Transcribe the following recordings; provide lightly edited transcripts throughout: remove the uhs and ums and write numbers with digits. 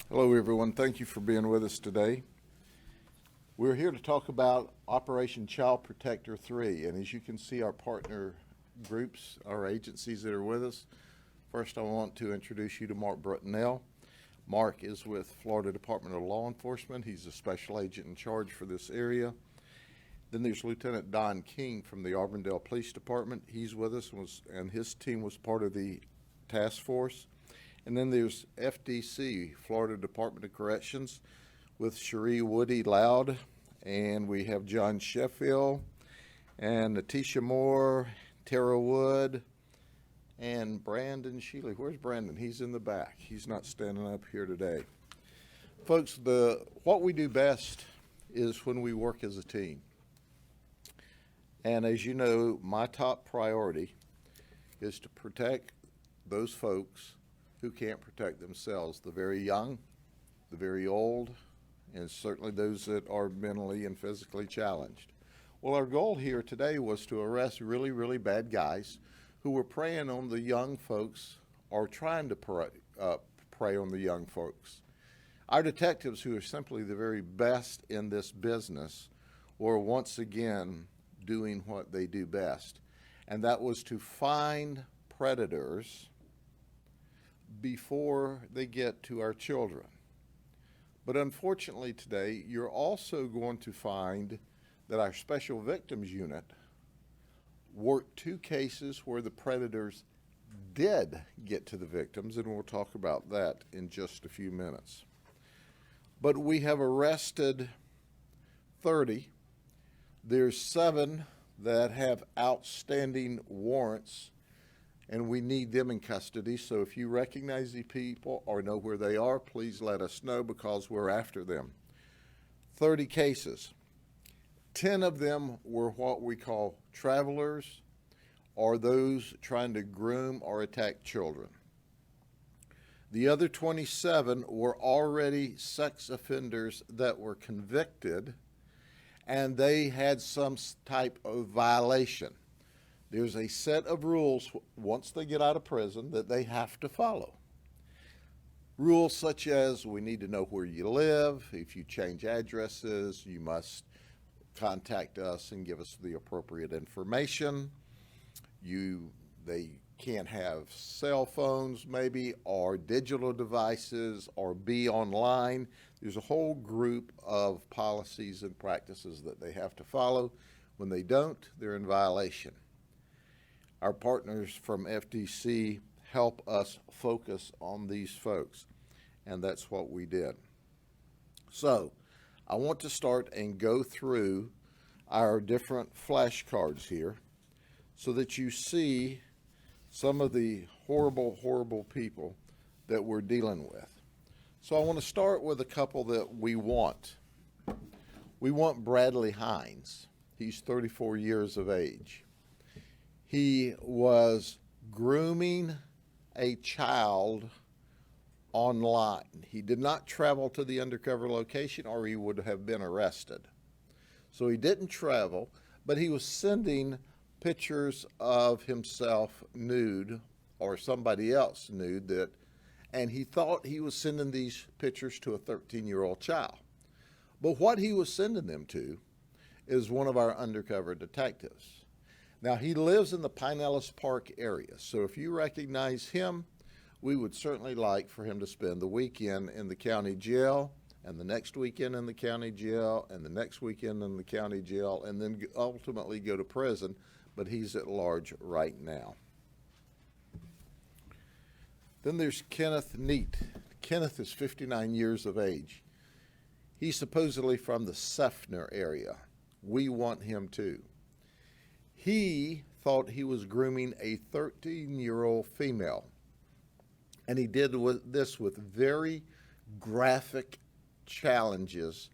Hello, everyone. Thank you for being with us today. We're here to talk about Operation Child Protector 3, and as you can see, our partner groups, our agencies that are with us. First, I want to introduce you to Mark Brutnell. Mark is with Florida Department of Law Enforcement. He's a special agent in charge for this area. Then there's Lieutenant Don King from the Auburndale Police Department. He's with us and his team was part of the task force. And then there's FDC, Florida Department of Corrections, with Cherie Woody Loud, and we have John Sheffield, and Natisha Moore, Tara Wood, and Brandon Shealy. Where's Brandon? He's in the back. He's not standing up here today. Folks, what we do best is when we work as a team. And as you know, my top priority is to protect those folks who can't protect themselves, the very young, the very old, and certainly those that are mentally and physically challenged. Well, our goal here today was to arrest really, really bad guys who were preying on the young folks or trying to prey on the young folks. Our detectives, who are simply the very best in this business, were once again doing what they do best, and that was to find predators before they get to our children. But unfortunately today, you're also going to find that our Special Victims Unit worked two cases where the predators did get to the victims, and we'll talk about that in just a few minutes. But we have arrested 30. There's 7 that have outstanding warrants, and we need them in custody. So if you recognize these people or know where they are, please let us know, because we're after them. 30 cases. 10 of them were what we call travelers, or those trying to groom or attack children. The other 27 were already sex offenders that were convicted, and they had some type of violation. There's a set of rules once they get out of prison that they have to follow. Rules such as we need to know where you live. If you change addresses, you must contact us and give us the appropriate information. They can't have cell phones maybe, or digital devices, or be online. There's a whole group of policies and practices that they have to follow. When they don't, they're in violation. Our partners from FDC help us focus on these folks, and that's what we did. So I want to start and go through our different flashcards here so that you see some of the horrible, horrible people that we're dealing with. So I want to start with a couple that we want. We want Bradley Hines. He's 34 years of age. He was grooming a child online. He did not travel to the undercover location, or he would have been arrested. So he didn't travel, but he was sending pictures of himself nude or somebody else nude, and he thought he was sending these pictures to a 13-year-old child. But what he was sending them to is one of our undercover detectives. Now, he lives in the Pinellas Park area, so if you recognize him, we would certainly like for him to spend the weekend in the county jail, and the next weekend in the county jail, and the next weekend in the county jail, and then ultimately go to prison, but he's at large right now. Then there's Kenneth Neat. Kenneth is 59 years of age. He's supposedly from the Seffner area. We want him too. He thought he was grooming a 13-year-old female, and he did this with very graphic challenges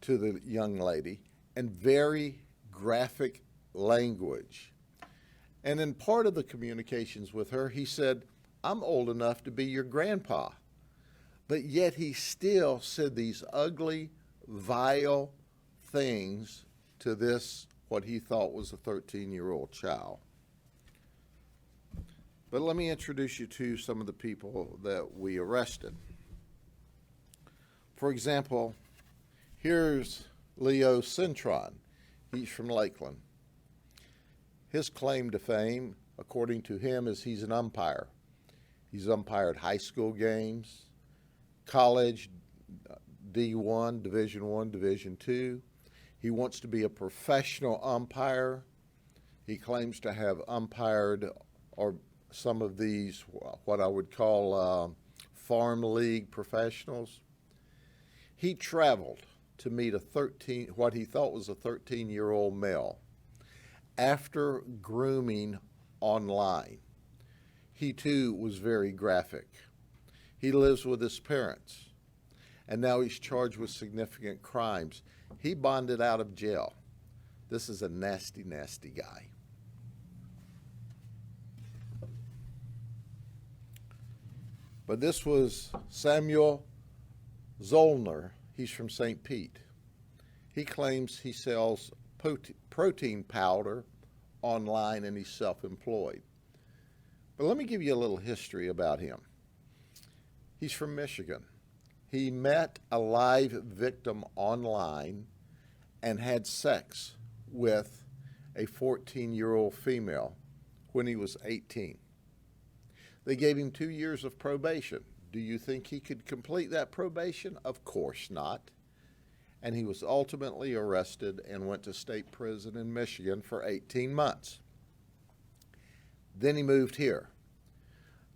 to the young lady and very graphic language. And in part of the communications with her, he said, "I'm old enough to be your grandpa." But yet he still said these ugly, vile things to this, what he thought was a 13-year-old child. But let me introduce you to some of the people that we arrested. For example, here's Leo Cintron. He's from Lakeland. His claim to fame, according to him, is he's an umpire. He's umpired high school games, college, D1, Division I, Division II. He wants to be a professional umpire. He claims to have umpired or some of these, what I would call farm league professionals. He traveled to meet what he thought was a 13-year-old male after grooming online. He too was very graphic. He lives with his parents, and now he's charged with significant crimes. He bonded out of jail. This is a nasty, nasty guy. But this was Samuel Zollner. He's from St. Pete. He claims he sells protein powder online and he's self-employed. But let me give you a little history about him. He's from Michigan. He met a live victim online and had sex with a 14-year-old female when he was 18. They gave him 2 years of probation. Do you think he could complete that probation? Of course not. And he was ultimately arrested and went to state prison in Michigan for 18 months. Then he moved here.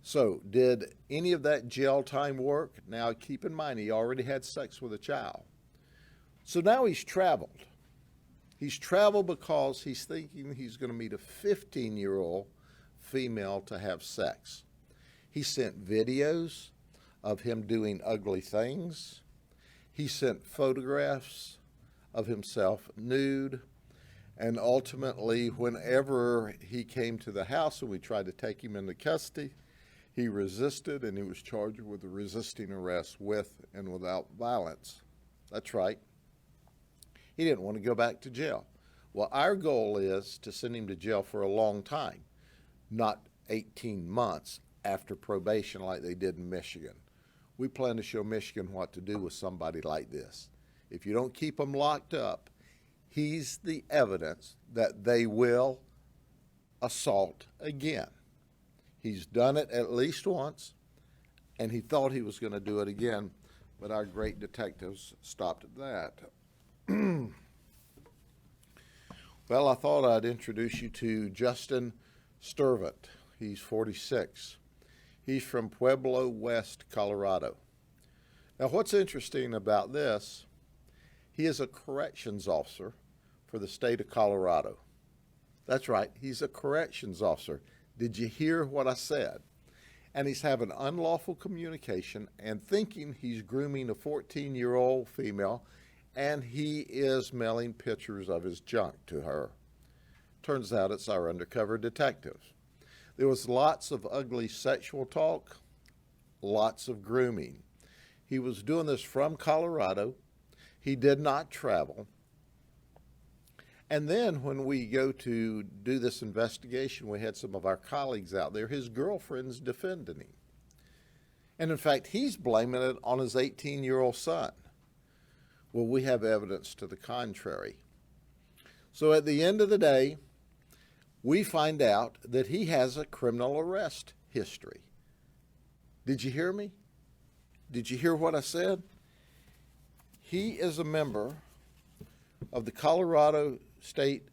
So did any of that jail time work? Now keep in mind, he already had sex with a child. So now he's traveled. He's traveled because he's thinking he's going to meet a 15-year-old female to have sex. He sent videos of him doing ugly things. He sent photographs of himself nude. And ultimately, whenever he came to the house and we tried to take him into custody, he resisted and he was charged with resisting arrest with and without violence. That's right. He didn't want to go back to jail. Well, our goal is to send him to jail for a long time, not 18 months after probation like they did in Michigan. We plan to show Michigan what to do with somebody like this. If you don't keep them locked up, he's the evidence that they will assault again. He's done it at least once, and he thought he was going to do it again, but our great detectives stopped at that. Well, I thought I'd introduce you to Justin Sturvant. He's 46. He's from Pueblo West, Colorado. Now, what's interesting about this, he is a corrections officer for the state of Colorado. That's right, he's a corrections officer. Did you hear what I said? And he's having unlawful communication and thinking he's grooming a 14-year-old female, and he is mailing pictures of his junk to her. Turns out it's our undercover detectives. There was lots of ugly sexual talk, lots of grooming. He was doing this from Colorado. He did not travel. And then when we go to do this investigation, we had some of our colleagues out there. His girlfriend's defending him. And in fact, he's blaming it on his 18-year-old son. Well, we have evidence to the contrary. So at the end of the day, we find out that he has a criminal arrest history. Did you hear me? Did you hear what I said? He is a member of the Colorado State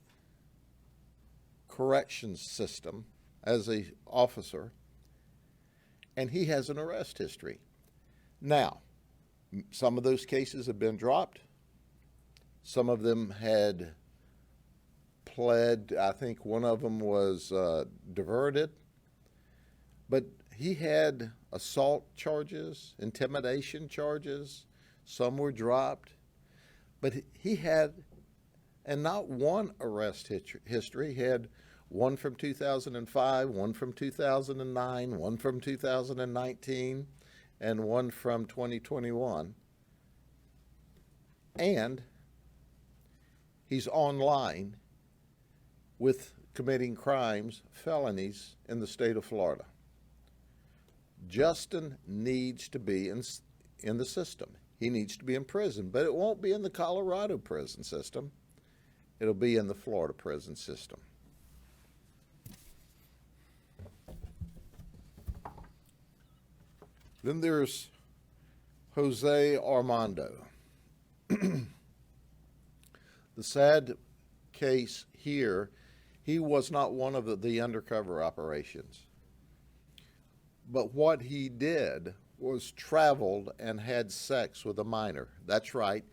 Corrections System as an officer, and he has an arrest history. Now, some of those cases have been dropped. Some of them had pled. I think one of them was diverted. But he had assault charges, intimidation charges. Some were dropped. But he had, and not one arrest history. He had one from 2005, one from 2009, one from 2019, and one from 2021. And he's online with committing crimes, felonies in the state of Florida. Justin needs to be in the system. he needs to be in prison. But it won't be in the Colorado prison system. It'll be in the Florida prison system. Then there's Jose Armando. The sad case here, he was not one of the undercover operations. But what he did was traveled and had sex with a minor. That's right.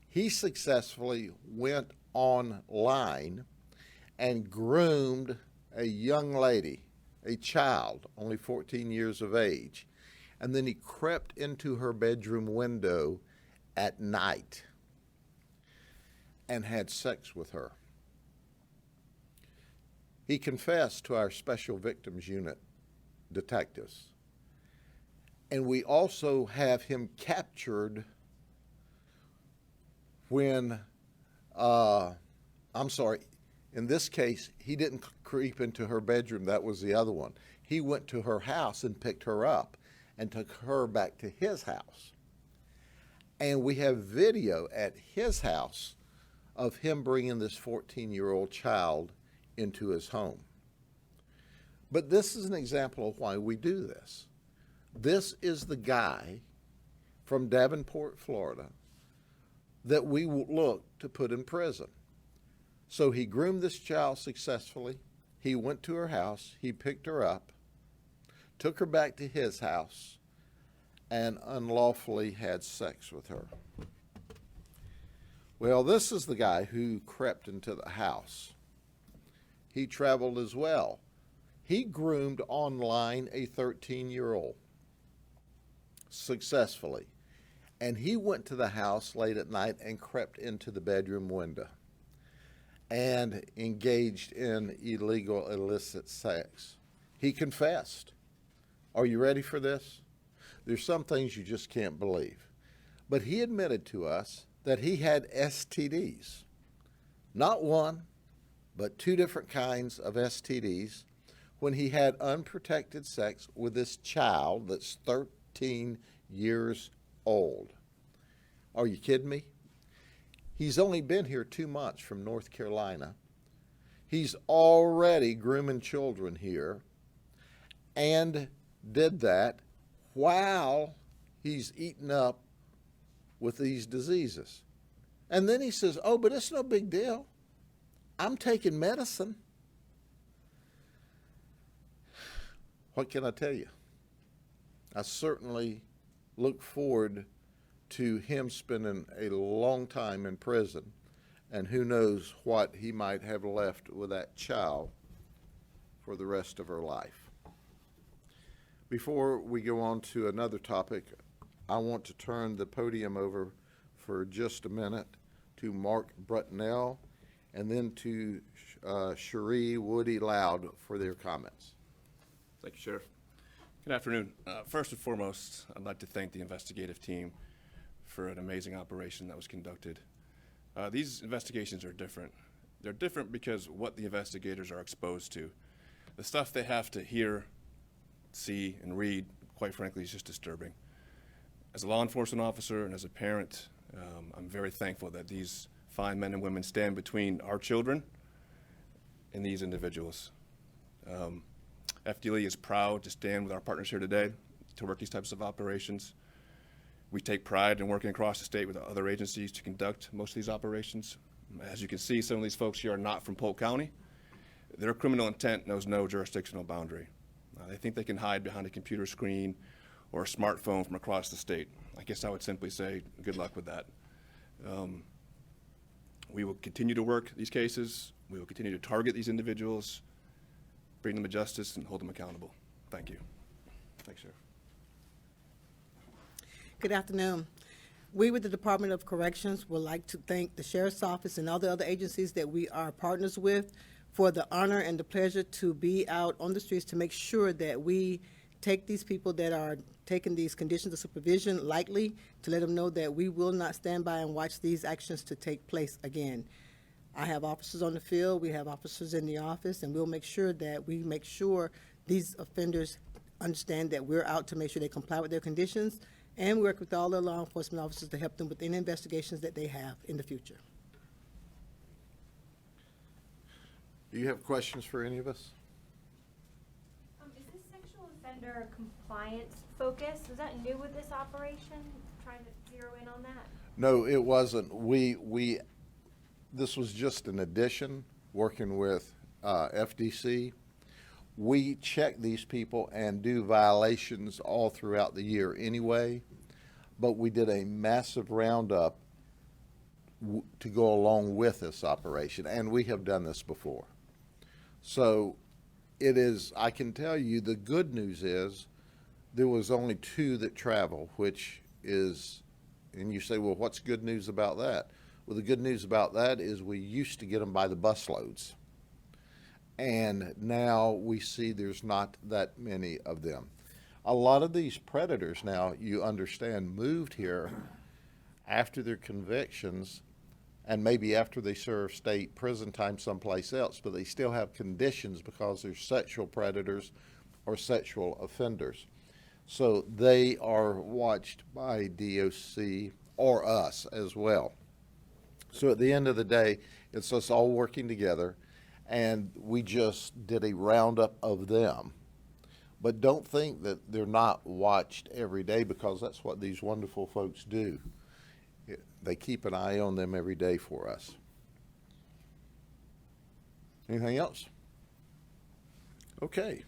He successfully went online and groomed a young lady, a child, only 14 years of age. And then he crept into her bedroom window at night and had sex with her. He confessed to our Special Victims Unit detectives. And we also have him captured when, in this case, he didn't creep into her bedroom. That was the other one. He went to her house and picked her up and took her back to his house. And we have video at his house of him bringing this 14-year-old child into his home. But this is an example of why we do this. This is the guy from Davenport, Florida, that we look to put in prison. So he groomed this child successfully. He went to her house. He picked her up, took her back to his house, and unlawfully had sex with her. Well, this is the guy who crept into the house. He traveled as well. He groomed online a 13-year-old successfully. And he went to the house late at night and crept into the bedroom window and engaged in illegal, illicit sex. He confessed. Are you ready for this? There's some things you just can't believe. But he admitted to us that he had STDs. Not one, but two different kinds of STDs when he had unprotected sex with this child that's 13 years old. Are you kidding me? He's only been here 2 months from North Carolina. He's already grooming children here and did that while he's eaten up with these diseases. And then he says, oh, but it's no big deal. I'm taking medicine. What can I tell you? I certainly look forward to him spending a long time in prison, and who knows what he might have left with that child for the rest of her life. Before we go on to another topic, I want to turn the podium over for just a minute to Mark Brutnell and then to Cherie Woody Loud for their comments. Thank you, Sheriff. Good afternoon. First and foremost, I'd like to thank the investigative team for an amazing operation that was conducted. These investigations are different. They're different because what the investigators are exposed to. The stuff they have to hear, see, and read, quite frankly, is just disturbing. As a law enforcement officer and as a parent, I'm very thankful that these fine men and women stand between our children and these individuals. FDLE is proud to stand with our partners here today to work these types of operations. We take pride in working across the state with other agencies to conduct most of these operations. As you can see, some of these folks here are not from Polk County. Their criminal intent knows no jurisdictional boundary. They think they can hide behind a computer screen or a smartphone from across the state. I guess I would simply say, good luck with that. We will continue to work these cases. We will continue to target these individuals, bring them to justice, and hold them accountable. Thank you. Thanks, Sheriff. Good afternoon. We with the Department of Corrections would like to thank the Sheriff's Office and all the other agencies that we are partners with for the honor and the pleasure to be out on the streets to make sure that we take these people that are taking these conditions of supervision lightly, to let them know that we will not stand by and watch these actions to take place again. I have officers on the field, we have officers in the office, and we'll make sure that we make sure these offenders understand that we're out to make sure they comply with their conditions And we work with all the law enforcement officers to help them with any investigations that they have in the future. Do you have questions for any of us? Is this sexual offender compliance focus, was that new with this operation? Trying to zero in on that? No, it wasn't. This was just an addition, working with FDC. We check these people and do violations all throughout the year anyway, but we did a massive roundup to go along with this operation, and we have done this before. So it is, I can tell you, the good news is there was only 2 that travel, which is, and you say, well, what's good news about that? Well, the good news about that is we used to get them by the busloads. And now we see there's not that many of them. A lot of these predators now, you understand, moved here after their convictions and maybe after they serve state prison time someplace else, but they still have conditions because they're sexual predators or sexual offenders. So they are watched by DOC or us as well. So at the end of the day, it's us all working together, and we just did a roundup of them. But don't think that they're not watched every day, because that's what these wonderful folks do. They keep an eye on them every day for us. Anything else? Okay.